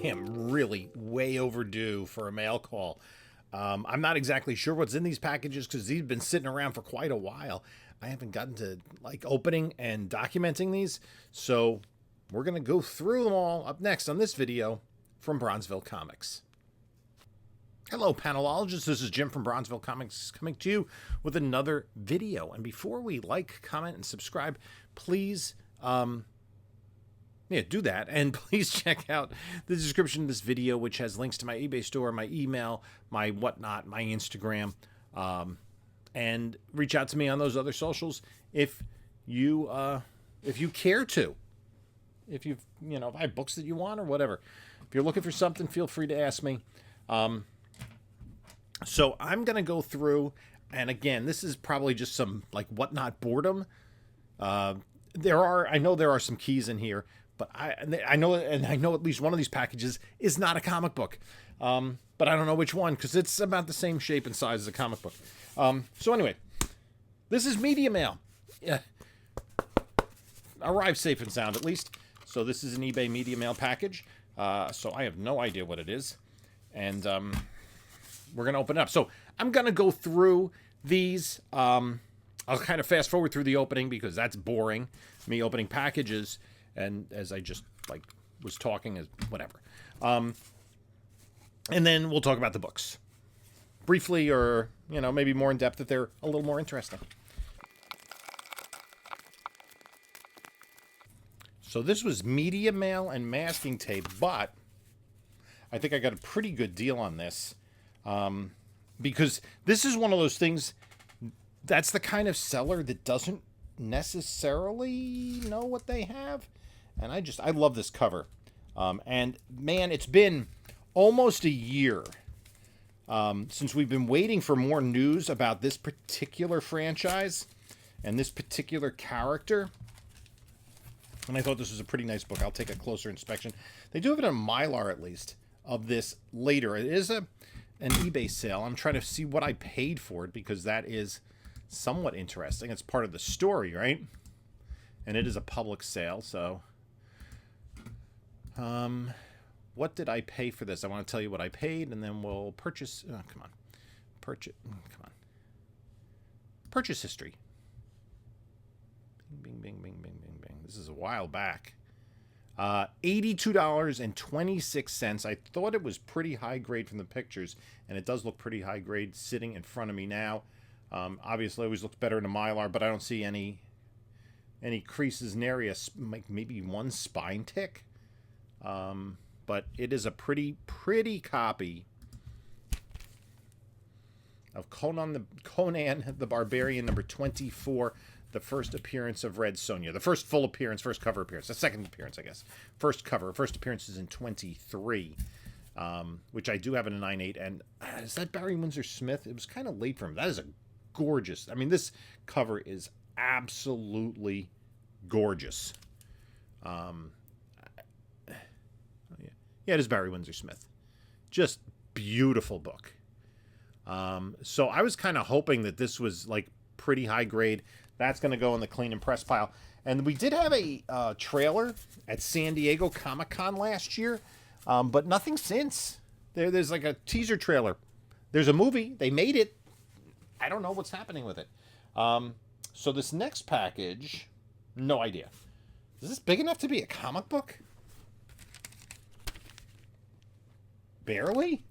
am really way overdue for a mail call. I'm not exactly sure what's in these packages because these have been sitting around for quite a while. I haven't gotten to like opening and documenting these, so we're going to go through them all up next on this video from Bronzeville Comics. Hello, panelologists. This is Jim from Bronzeville Comics coming to you with another video. And before we like, comment, and subscribe, please do that. And please check out the description of this video, which has links to my eBay store, my email, my whatnot, my Instagram, and reach out to me on those other socials if you care to. If if I have books that you want or whatever. If you're looking for something, feel free to ask me. So I'm going to go through, and again, this is probably just some like whatnot boredom. I know there are some keys in here, but I know at least one of these packages is not a comic book. But I don't know which one because it's about the same shape and size as a comic book. So anyway, this is media mail. Yeah. Arrived safe and sound, at least. So this is an eBay media mail package. So I have no idea what it is. And we're going to open it up. So I'm going to go through these. I'll kind of fast forward through the opening because that's boring, me opening packages. And as I just like was talking, as whatever. And then we'll talk about the books briefly, or, maybe more in depth if they're a little more interesting. So this was media mail and masking tape, but I think I got a pretty good deal on this. Because this is one of those things that's the kind of seller that doesn't necessarily know what they have. And I love this cover. And man, it's been almost a year since we've been waiting for more news about this particular franchise and this particular character. And I thought this was a pretty nice book. I'll take a closer inspection. They do have it on Mylar, at least, of this later. It is an eBay sale. I'm trying to see what I paid for it because that is somewhat interesting. It's part of the story, right? And it is a public sale, so what did I pay for this? I want to tell you what I paid, and then we'll purchase. Oh, come on. Purchase history. Bing, bing, bing, bing, bing, bing. This is a while back. $82.26. I thought it was pretty high grade from the pictures, and it does look pretty high grade sitting in front of me now. Obviously, it always looks better in a Mylar, but I don't see any creases, nary maybe one spine tick. But it is a pretty copy of Conan the Barbarian number 24. The first appearance of Red Sonja. The first full appearance, first cover appearance. The second appearance, I guess. First appearance is in 23, which I do have in a 9.8. And is that Barry Windsor Smith? It was kind of late for him. That is a gorgeous. This cover is absolutely gorgeous. Yeah, it is Barry Windsor Smith. Just beautiful book. So I was kind of hoping that this was like pretty high grade. That's going to go in the clean and press pile. And we did have a trailer at San Diego Comic-Con last year, but nothing since. There's like a teaser trailer. There's a movie. They made it. I don't know what's happening with it. So this next package, no idea. Is this big enough to be a comic book? Barely?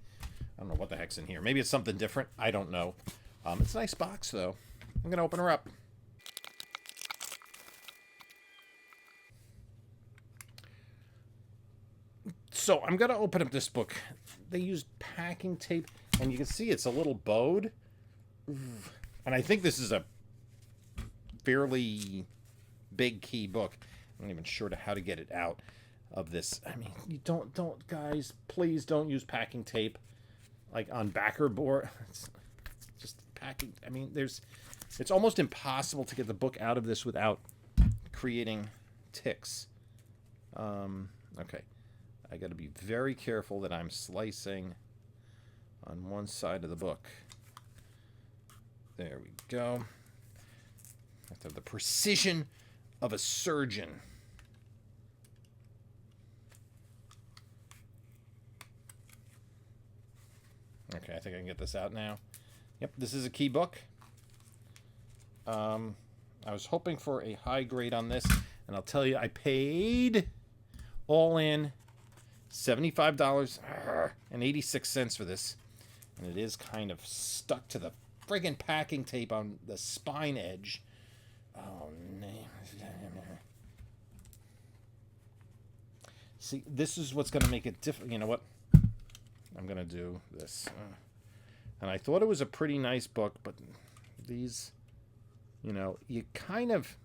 I don't know what the heck's in here. Maybe it's something different. I don't know. It's a nice box, though. I'm going to open her up. So I'm going to open up this book. They used packing tape, and you can see it's a little bowed. And I think this is a fairly big key book. I'm not even sure how to get it out of this. You don't guys, please don't use packing tape like on backer board. It's just packing. It's almost impossible to get the book out of this without creating ticks. Okay. I got to be very careful that I'm slicing on one side of the book. There we go. Have to have the precision of a surgeon. Okay, I think I can get this out now. Yep, this is a key book. I was hoping for a high grade on this, and I'll tell you, I paid all in $75.86 for this, and it is kind of stuck to the friggin' packing tape on the spine edge. Oh, no. See, this is what's going to make it different. You know what? I'm going to do this. And I thought it was a pretty nice book, but these, you know, you kind of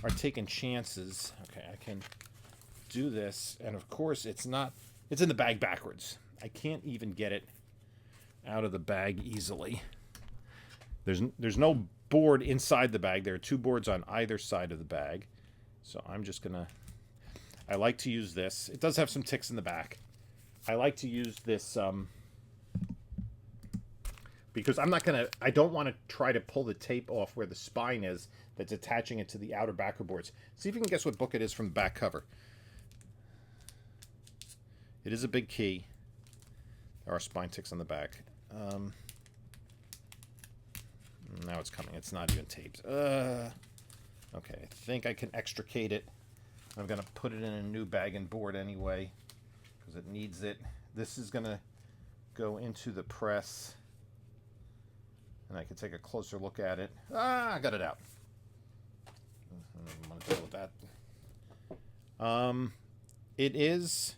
are taking chances. Okay, I can do this. And of course, it's in the bag backwards. I can't even get it out of the bag easily. There's no board inside the bag. There are two boards on either side of the bag. So I'm just going to... I like to use this. It does have some ticks in the back. I like to use this because I don't want to try to pull the tape off where the spine is that's attaching it to the outer backer boards. See if you can guess what book it is from the back cover. It is a big key. There are spine ticks on the back. Now it's coming. It's not even taped. Okay, I think I can extricate it. I'm going to put it in a new bag and board anyway because it needs it. This is going to go into the press, and I can take a closer look at it. I got it out. I'm going to deal with that. It is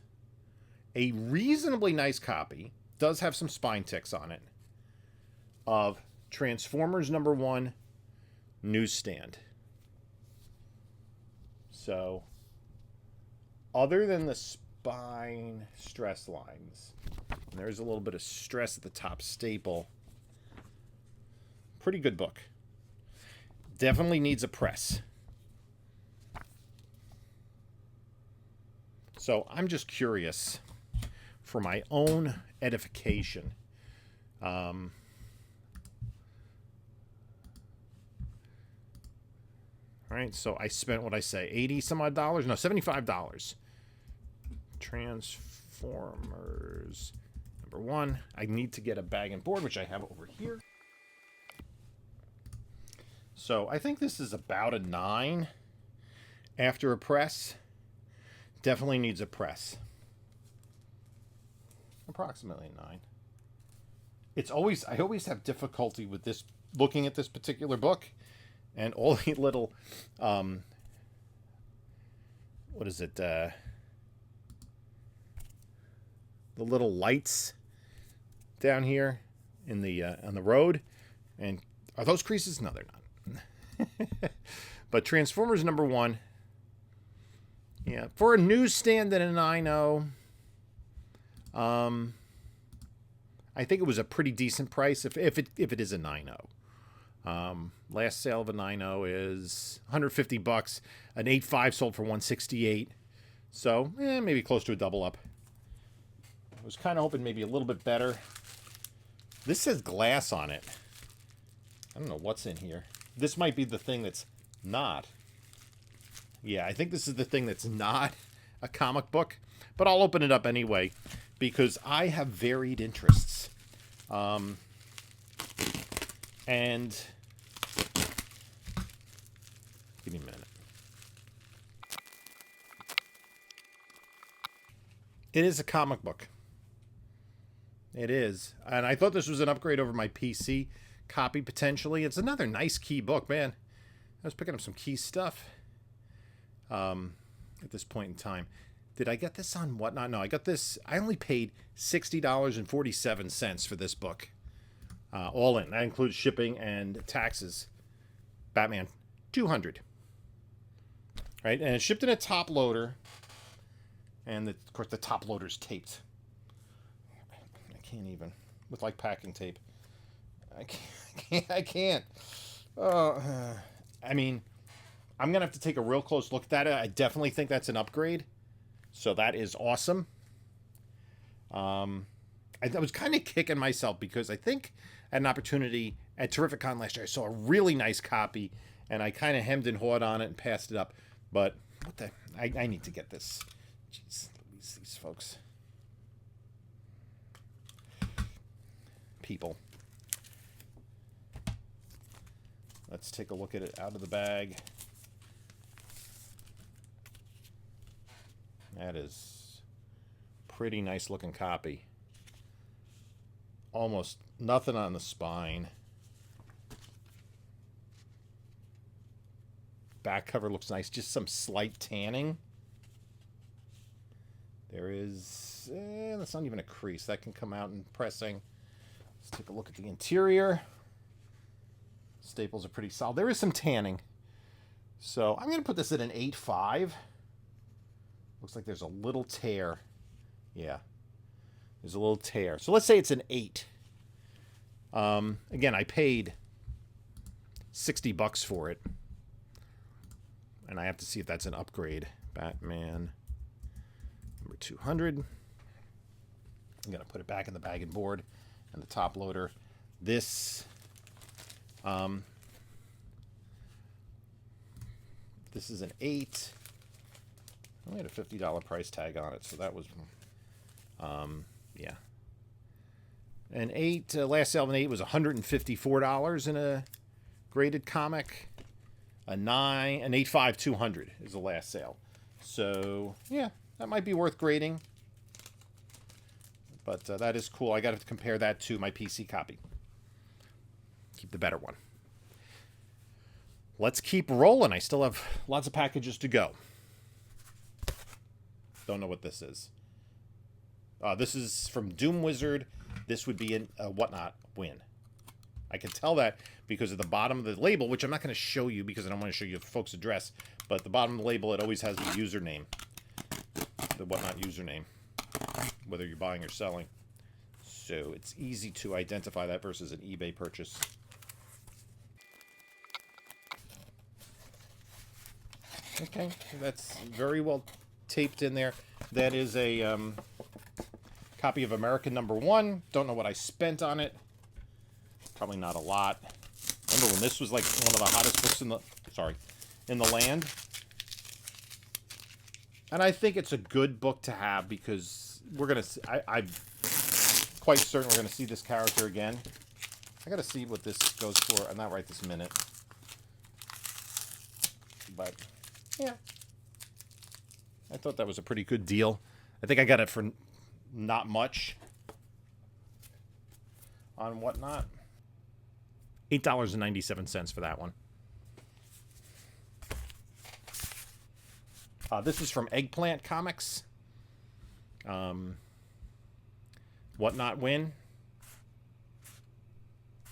a reasonably nice copy. Does have some spine ticks on it of Transformers #1 Newsstand. So, other than the spine stress lines, and there's a little bit of stress at the top staple, pretty good book. Definitely needs a press. So I'm just curious for my own edification. All right, so I spent, what I say, 80 some odd dollars? No, $75. Transformers #1. I need to get a bag and board, which I have over here. So I think this is about a 9 after a press. Definitely needs a press. Approximately 9. I always have difficulty with this, looking at this particular book. And all the little, what is it? The little lights down here in the on the road, and are those creases? No, they're not. But Transformers #1, yeah, for a newsstand and a 9.0, I think it was a pretty decent price if it is a 9.0. Last sale of a 9.0 is $150. An 8.5 sold for $168. So, maybe close to a double up. I was kind of hoping maybe a little bit better. This says glass on it. I don't know what's in here. This might be the thing that's not. Yeah, I think this is the thing that's not a comic book. But I'll open it up anyway because I have varied interests. And give me a minute. It is a comic book. It is. And I thought this was an upgrade over my PC copy, potentially. It's another nice key book, man. I was picking up some key stuff at this point in time. Did I get this on Whatnot? No, I got this. I only paid $60.47 for this book. All in. That includes shipping and taxes. Batman, $200. Right? And it's shipped in a top loader. And, of course, the top loader's taped. I can't even. With, like, packing tape. I can't. I mean, I'm going to have to take a real close look at it. I definitely think that's an upgrade. So that is awesome. I was kind of kicking myself because I think at an opportunity at Terrificon last year, I saw a really nice copy, and I kind of hemmed and hawed on it and passed it up. But what the? I need to get this. Jeez, these folks. people. Let's take a look at it out of the bag. That is pretty nice looking copy. Almost nothing on the spine. Back cover looks nice. Just some slight tanning. There is... that's not even a crease. That can come out in pressing. Let's take a look at the interior. Staples are pretty solid. There is some tanning. So I'm going to put this at an 8.5. Looks like there's a little tear. Yeah. There's a little tear. So let's say it's an 8. Again, I paid $60 for it. And I have to see if that's an upgrade. Batman number 200. I'm going to put it back in the bag and board and the top loader. This this is an 8. I only had a $50 price tag on it, so that was yeah. An 8, last sale of an 8 was $154 in a graded comic. A 9, an 8.5, 200 is the last sale. So, yeah, that might be worth grading. But that is cool. I got to compare that to my PC copy. Keep the better one. Let's keep rolling. I still have lots of packages to go. Don't know what this is. This is from Doom Wizard. This would be a Whatnot win. I can tell that because at the bottom of the label, which I'm not going to show you because I don't want to show you the folks' address, but at the bottom of the label, it always has the username, the Whatnot username, whether you're buying or selling. So it's easy to identify that versus an eBay purchase. Okay, that's very well taped in there. That is a copy of American number 1. Don't know what I spent on it. Probably not a lot. Remember when this was like one of the hottest books in the land? And I think it's a good book to have because we're gonna. I'm quite certain we're gonna see this character again. I gotta see what this goes for. Not right this minute, but yeah, I thought that was a pretty good deal. I think I got it for not much on Whatnot. $8.97 for that one. This is from Eggplant Comics. Whatnot win.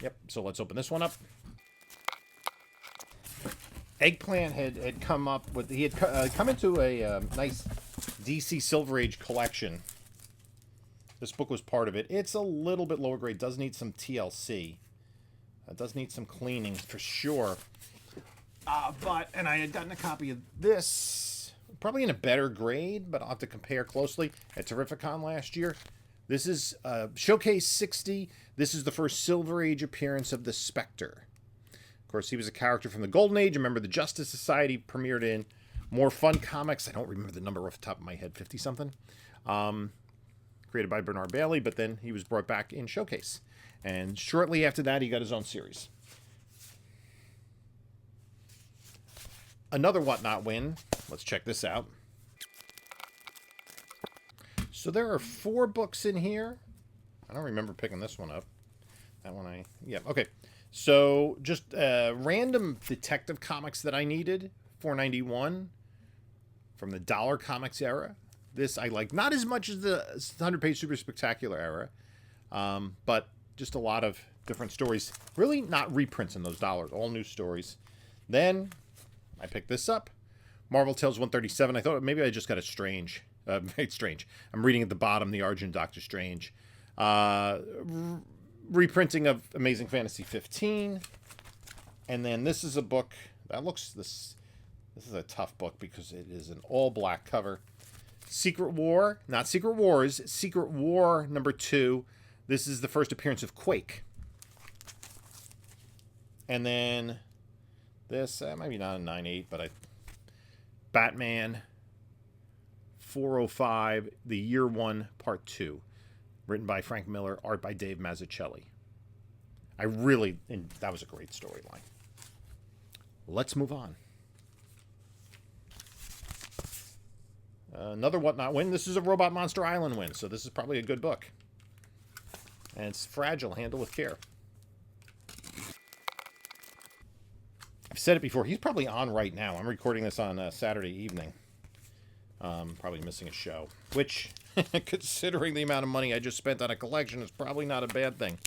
Yep, so let's open this one up. Eggplant had come up with... He had come into a nice DC Silver Age collection. This book was part of it. It's a little bit lower grade. Does need some TLC. It does need some cleaning for sure. And I had gotten a copy of this, probably in a better grade, but I'll have to compare closely, at Terrificon last year. This is Showcase 60. This is the first Silver Age appearance of the Spectre. Of course, he was a character from the Golden Age. Remember, the Justice Society premiered in More Fun Comics. I don't remember the number off the top of my head, 50-something. Created by Bernard Bailey, but then he was brought back in Showcase. And shortly after that, he got his own series. Another Whatnot win. Let's check this out. So there are 4 books in here. I don't remember picking this one up. That one yeah, okay. So just random Detective Comics that I needed. $4.91 from the Dollar Comics era. This I like. Not as much as the 100-page Super Spectacular era. But just a lot of different stories. Really not reprints in those dollars. All new stories. Then I picked this up. Marvel Tales 137. I thought maybe I just got a Strange. It's Strange. I'm reading at the bottom the Argent Doctor Strange. Reprinting of Amazing Fantasy 15. And then this is a book that looks... This is a tough book because it is an all-black cover. Secret War. Not Secret Wars. Secret War number 2. This is the first appearance of Quake. And then this, maybe not a 9.8, but Batman 405, The Year One, Part 2. Written by Frank Miller, art by Dave Mazzucchelli. And that was a great storyline. Let's move on. Another Whatnot win. This is a Robot Monster Island win, so this is probably a good book. And it's fragile. Handle with care. I've said it before. He's probably on right now. I'm recording this on Saturday evening. Probably missing a show. Which, considering the amount of money I just spent on a collection, is probably not a bad thing.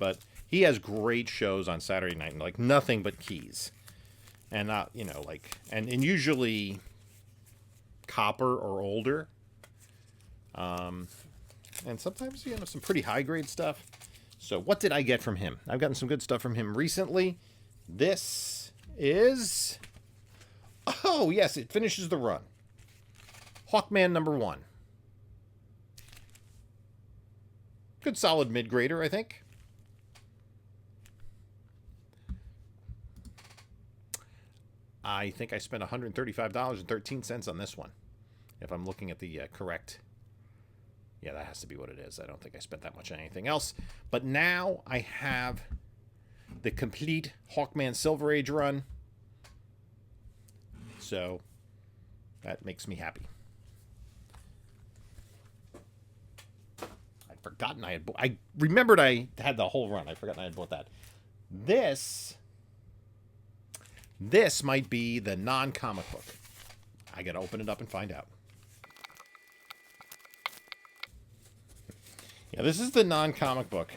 But he has great shows on Saturday night. And, like, nothing but keys. And, you know, like... And usually... copper or older. And sometimes, you know, some pretty high-grade stuff. So what did I get from him? I've gotten some good stuff from him recently. This is... Oh, yes, it finishes the run. Hawkman #1. Good solid mid-grader, I think. I think I spent $135.13 on this one. If I'm looking at the correct... Yeah, that has to be what it is. I don't think I spent that much on anything else. But now I have the complete Hawkman Silver Age run. So that makes me happy. I'd forgotten I had... I remembered I had the whole run. I'd forgotten I had bought that. This might be the non-comic book. I gotta open it up and find out. Yeah, this is the non-comic book.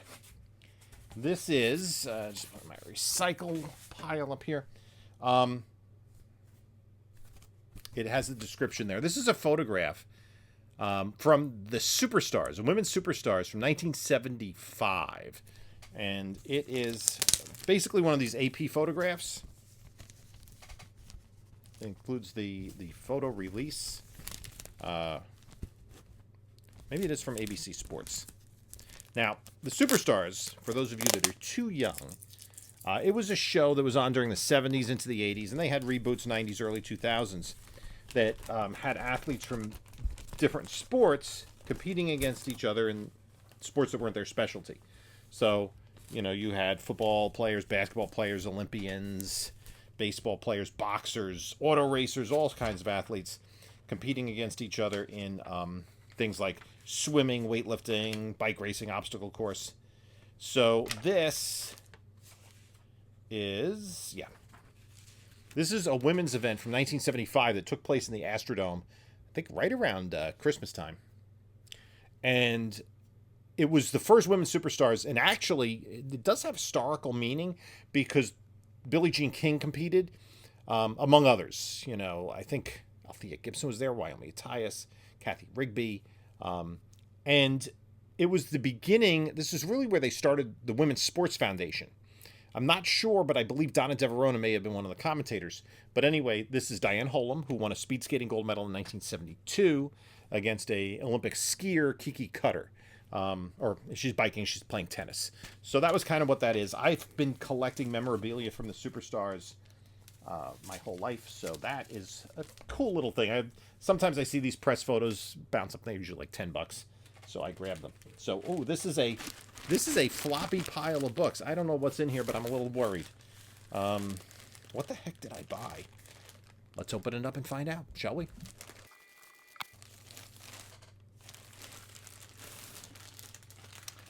This is... just put my recycle pile up here. It has the description there. This is a photograph from the Superstars, the Women's Superstars from 1975. And it is basically one of these AP photographs. It includes the photo release. Maybe it is from ABC Sports. Now, the Superstars, for those of you that are too young, it was a show that was on during the 70s into the 80s, and they had reboots 90s, early 2000s that had athletes from different sports competing against each other in sports that weren't their specialty. So, you know, you had football players, basketball players, Olympians, baseball players, boxers, auto racers, all kinds of athletes competing against each other in things like swimming, weightlifting, bike racing, obstacle course. So this is, this is a women's event from 1975 that took place in the Astrodome, I think right around Christmas time. And it was the first Women's Superstars, and actually it does have historical meaning because Billie Jean King competed, among others. You know, I think Althea Gibson was there, Wyoming Tyus, Kathy Rigby, and it was the beginning. This is really where they started the Women's Sports Foundation. I'm not sure, but I believe Donna Deverona may have been one of the commentators. But anyway, this is Diane Holm, who won a speed skating gold medal in 1972 against a Olympic skier, Kiki Cutter. Or she's biking, she's playing tennis. So that was kind of what that is. I've been collecting memorabilia from the Superstars my whole life, so that is a cool little thing. Sometimes I see these press photos bounce up. They're usually like $10, so I grab them. So, oh, this is a floppy pile of books. I don't know what's in here, but I'm a little worried. What the heck did I buy? Let's open it up and find out, shall we?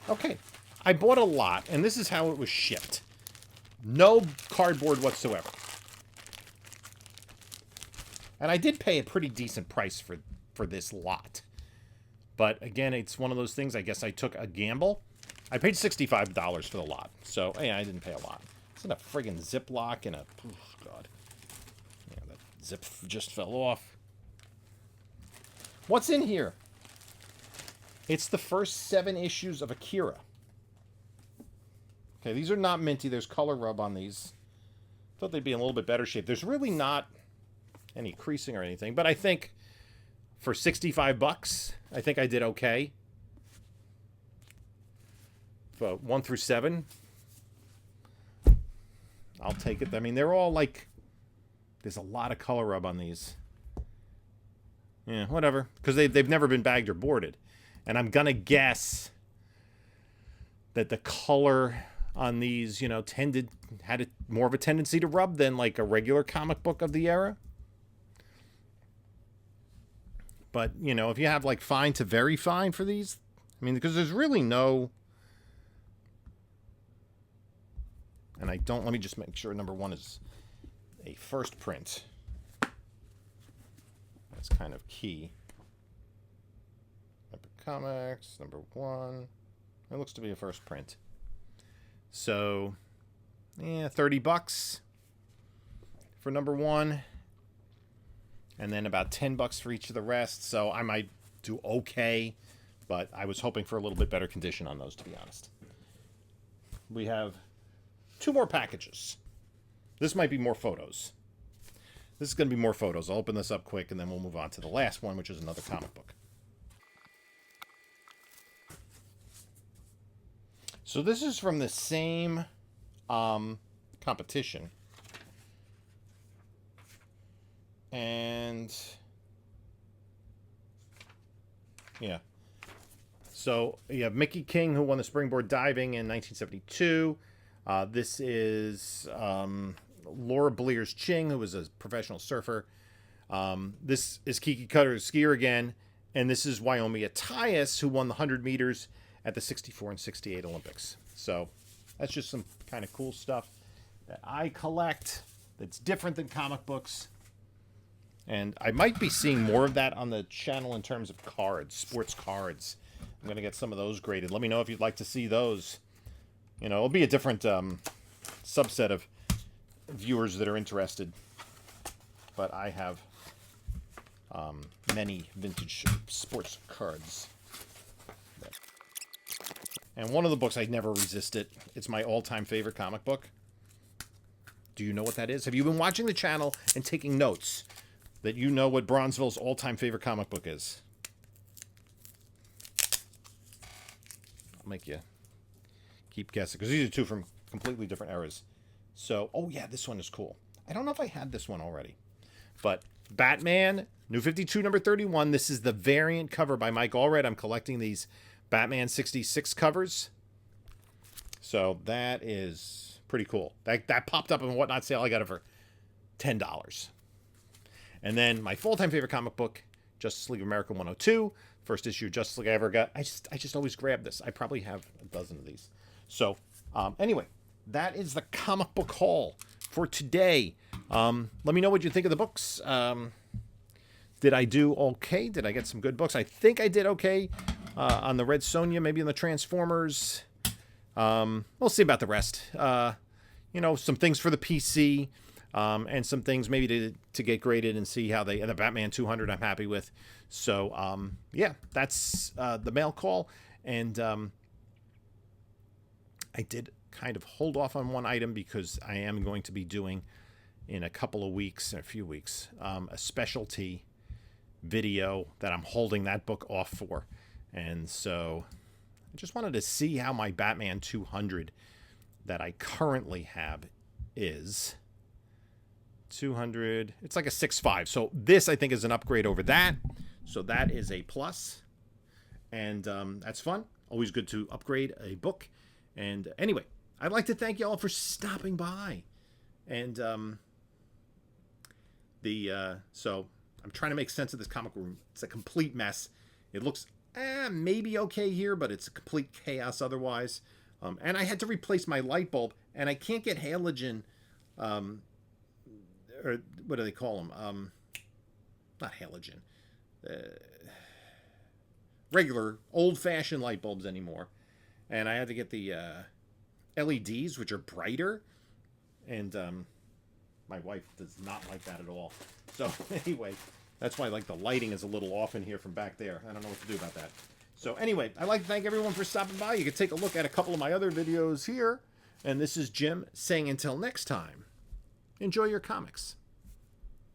Okay, I bought a lot, and this is how it was shipped. No cardboard whatsoever. And I did pay a pretty decent price for this lot. But again, it's one of those things, I guess I took a gamble. I paid $65 for the lot. So, yeah, I didn't pay a lot. It's in a friggin' Ziploc and a... Oh, God. Yeah, that zip just fell off. What's in here? It's the first 7 issues of Akira. Okay, these are not minty. There's color rub on these. Thought they'd be in a little bit better shape. There's really not any creasing or anything, but I think for $65, I think I did okay. For 1 through 7, I'll take it. I mean, they're all like, there's a lot of color rub on these. Yeah, whatever, because they've never been bagged or boarded. And I'm gonna guess that the color on these, you know, had more of a tendency to rub than like a regular comic book of the era. But, you know, if you have like fine to very fine for these, I mean, because there's really no... And let me just make sure number 1 is a first print. That's kind of key. Epic Comics, number 1. It looks to be a first print. So, yeah, $30 for number 1. And then about $10 for each of the rest. So I might do okay, but I was hoping for a little bit better condition on those, to be honest. We have 2 more packages. This might be more photos. This is going to be more photos. I'll open this up quick, and then we'll move on to the last one, which is another comic book. So this is from the same competition. And yeah. So you have Mickey King, who won the springboard diving in 1972. This is Laura Blears Ching, who was a professional surfer. This is Kiki Cutter's skier again. And this is Wyoming Attias, who won the 100 meters at the 64 and 68 Olympics. So that's just some kind of cool stuff that I collect that's different than comic books. And I might be seeing more of that on the channel in terms of cards, sports cards. I'm going to get some of those graded. Let me know if you'd like to see those. You know, it'll be a different subset of viewers that are interested. But I have many vintage sports cards. And one of the books I never resisted. It's my all-time favorite comic book. Do you know what that is? Have you been watching the channel and taking notes that you know what Bronzeville's all-time favorite comic book is? I'll make you keep guessing, because these are 2 from completely different eras. So, oh yeah, this one is cool. I don't know if I had this one already. But Batman, New 52, number 31. This is the variant cover by Mike Allred. I'm collecting these Batman 66 covers. So that is pretty cool. That popped up in Whatnot sale. I got it for $10. And then my full-time favorite comic book, Justice League of America 102. First issue of Justice League I ever got. I just always grab this. I probably have a dozen of these. So, anyway, that is the comic book haul for today. Let me know what you think of the books. Did I do okay? Did I get some good books? I think I did okay on the Red Sonja, maybe on the Transformers. We'll see about the rest. You know, some things for the PC. And some things maybe to get graded and see how and the Batman 200 I'm happy with. So, yeah, that's the mail call. And I did kind of hold off on one item because I am going to be doing in a few weeks, a specialty video that I'm holding that book off for. And so I just wanted to see how my Batman 200 that I currently have is. 200, it's like a 6.5. So this, I think, is an upgrade over that. So that is a plus. And that's fun. Always good to upgrade a book. And anyway, I'd like to thank you all for stopping by. And so I'm trying to make sense of this comic room. It's a complete mess. It looks maybe okay here, but it's a complete chaos otherwise. And I had to replace my light bulb, and I can't get halogen, or what do they call them? Not halogen. Regular, old-fashioned light bulbs anymore. And I had to get the LEDs, which are brighter. And my wife does not like that at all. So anyway, that's why like the lighting is a little off in here from back there. I don't know what to do about that. So anyway, I'd like to thank everyone for stopping by. You can take a look at a couple of my other videos here. And this is Jim saying until next time, enjoy your comics.